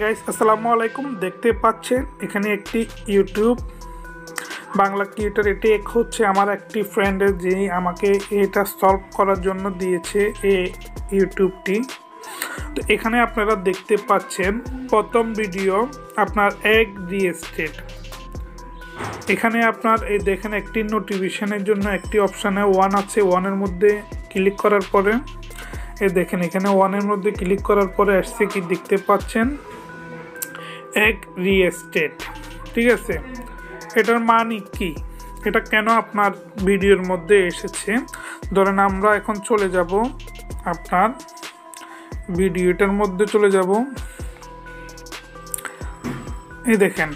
Guys আসসালামু আলাইকুম। দেখতে পাচ্ছেন এখানে একটি ইউটিউব বাংলা ক্রিয়েটর। এটি হচ্ছে আমার একটি ফ্রেন্ডের, যিনি আমাকে এটা সলভ করার জন্য দিয়েছে এই ইউটিউবটি। তো এখানে আপনারা দেখতে পাচ্ছেন প্রথম ভিডিও আপনার এগ রিএস্টেট। এখানে আপনার এই দেখেন একটি নোটিফিকেশনের জন্য একটি অপশানে 1 আছে। 1-এর মধ্যে ক্লিক করার পরে এই দেখেন এখানে 1-এর মধ্যে ক্লিক করার পরে আসছে কি দেখতে পাচ্ছেন এগ রিএস্টেট। ঠিক আছে, এটার মানে কি, এটা কেন আপনার ভিডিওর মধ্যে এসেছে? ধরেন আমরা এখন চলে যাব আপনার ভিডিওটার মধ্যে চলে যাব। এই দেখেন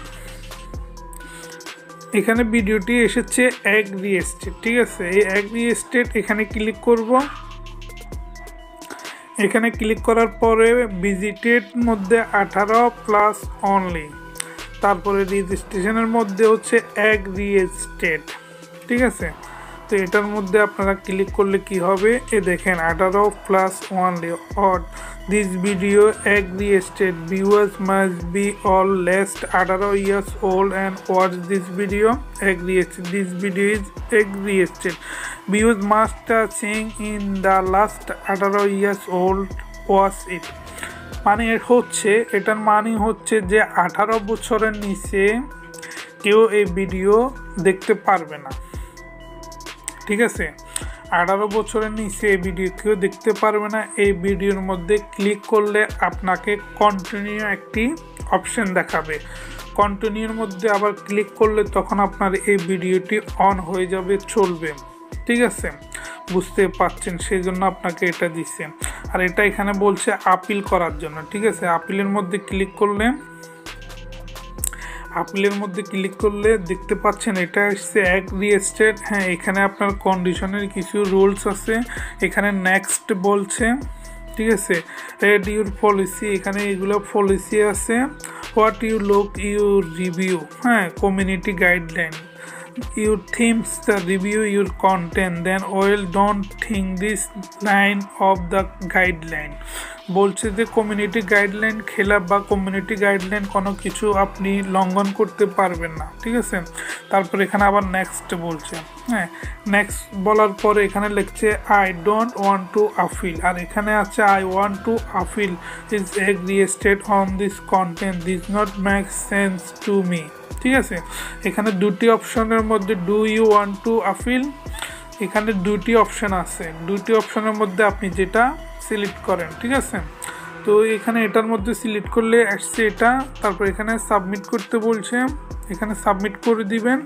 এখানে ভিডিওটি এসেছে এগ রিএস্টেট। ঠিক আছে, এই এগ রিএস্টেট এখানে ক্লিক করব। এখানে ক্লিক করার পরে ভিজিটেড মধ্যে 18+ অনলি, তারপরে রেজিস্ট্রেশনের মধ্যে হচ্ছে এগ রিএস্টেট। ঠিক আছে, তো এটার মধ্যে আপনারা ক্লিক করলে কি হবে, এ দেখেন 18+ only or this video age restricted viewers must be at least 18 years old and watch this video egg reestate. This video is egg reestate. Viewers must seeing in the last 18 years old watch it. মানে হচ্ছে এটার মানে হচ্ছে যে 18 বছরের নিচে কেউ এই ভিডিও দেখতে পারবে না। ঠিক আছে, 18 বছরের নিচে এই ভিডিও কেউ দেখতে পারবে না। এই ভিডিওর মধ্যে ক্লিক করলে আপনাকে কন্টিনিউ একটি অপশন দেখাবে। কন্টিনিউর মধ্যে আবার ক্লিক করলে তখন আপনার এই ভিডিওটি অন হয়ে যাবে, চলবে। ঠিক আছে, বুঝতে পারছেন, সেই জন্য আপনাকে এটা দিচ্ছে। আর এটা এখানে বলছে আপিল করার জন্য। ঠিক আছে, আপিলের মধ্যে ক্লিক করলে দেখতে পাচ্ছেন এটা আসছে এগ রিএস্টেট। হ্যাঁ, এখানে আপনার কন্ডিশনের কিছু রুলস আছে, এখানে নেক্সট বলছে। ঠিক আছে, রেড ইউর পলিসি, এখানে এগুলো পলিসি আছে। What you look your review, হ্যাঁ, community guideline, your themes the review your content then oil don't think this line of the guideline বলছে যে কমিউনিটি গাইডলাইন খেলা বা কমিউনিটি গাইডলাইন কোনো কিছু আপনি লঙ্ঘন করতে পারবেন না। ঠিক আছে, তারপর এখানে আবার নেক্সট বলছে। হ্যাঁ, নেক্সট বলার পরে এখানে লিখছে I don't want to appeal, আর এখানে আছে I want to appeal is age restricted on this content this not make sense to me. ঠিক আছে, এখানে দুটি অপশনের মধ্যে do you want to appeal, এখানে দুটি অপশন আছে। দুটি অপশনের মধ্যে আপনি যেটা সিলেক্ট করেন। ঠিক আছে, তো এখানে এটার মধ্যে সিলেক্ট করলে আসছে এটা। তারপর এখানে সাবমিট করতে বলছে, এখানে সাবমিট করে দিবেন।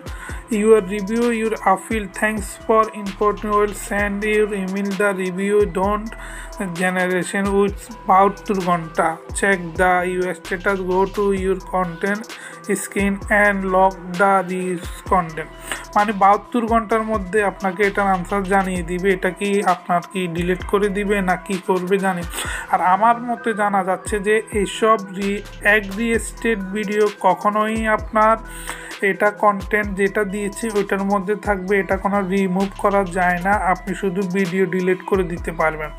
Your review your appeal thanks for important will send your email the review don't generation with 72 ঘন্টা check the your status go to your content screen and lock the rest content. মানে 72 ঘন্টার মধ্যে আপনাকে এটার answer জানিয়ে দিবে, এটা কি আপনার কি ডিলিট করে দিবে না কি করবে জানি। আর আমার মতে জানা যাচ্ছে যে এইসব এগ রিএস্টেট ভিডিও কখনোই আপনার এটা কন্টেন্ট যেটা দিয়েছি ওইটার মধ্যে থাকবে, এটা কোনো রিমুভ করা যায় না, আপনি শুধু ভিডিও ডিলিট করে দিতে পারবেন।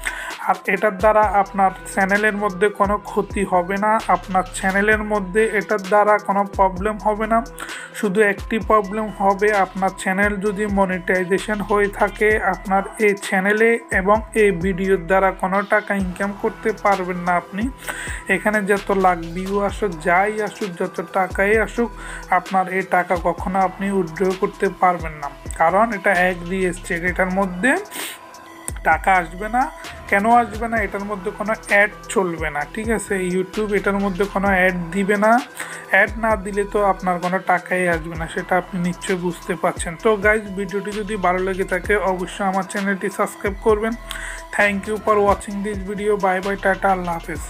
আর এটার দ্বারা আপনার চ্যানেলের মধ্যে কোনো ক্ষতি হবে না, আপনার চ্যানেলের মধ্যে এটার দ্বারা কোনো প্রবলেম হবে না। শুধু একটি প্রবলেম হবে, আপনার চ্যানেল যদি মনিটাইজেশন হয়ে থাকে আপনার এই চ্যানেলে এবং এই ভিডিওর দ্বারা কোনো টাকা ইনকাম করতে পারবেন না আপনি। এখানে যত লাখ ভিউ আসুক, যাই আসুক, যত টাকাই আসুক, আপনার এই টাকা কখনো আপনি উইথড্র করতে পারবেন না, কারণ এটা এগ রিএস্টেট, এটার মধ্যে টাকা আসবে না। কেন আসবে না? এটার মধ্যে কোনো অ্যাড চলবে না। ঠিক আছে, ইউটিউব এটার মধ্যে কোনো অ্যাড দিবে না। অ্যাড না দিলে তো আপনার কোনো টাকাই আসবে না, সেটা আপনি নিশ্চয়ই বুঝতে পারছেন। তো গাইজ, ভিডিওটি যদি ভালো লেগে থাকে অবশ্যই আমার চ্যানেলটি সাবস্ক্রাইব করবেন। Thank you for watching this video. Bye bye, টাটা, আল্লাহ হাফেজ।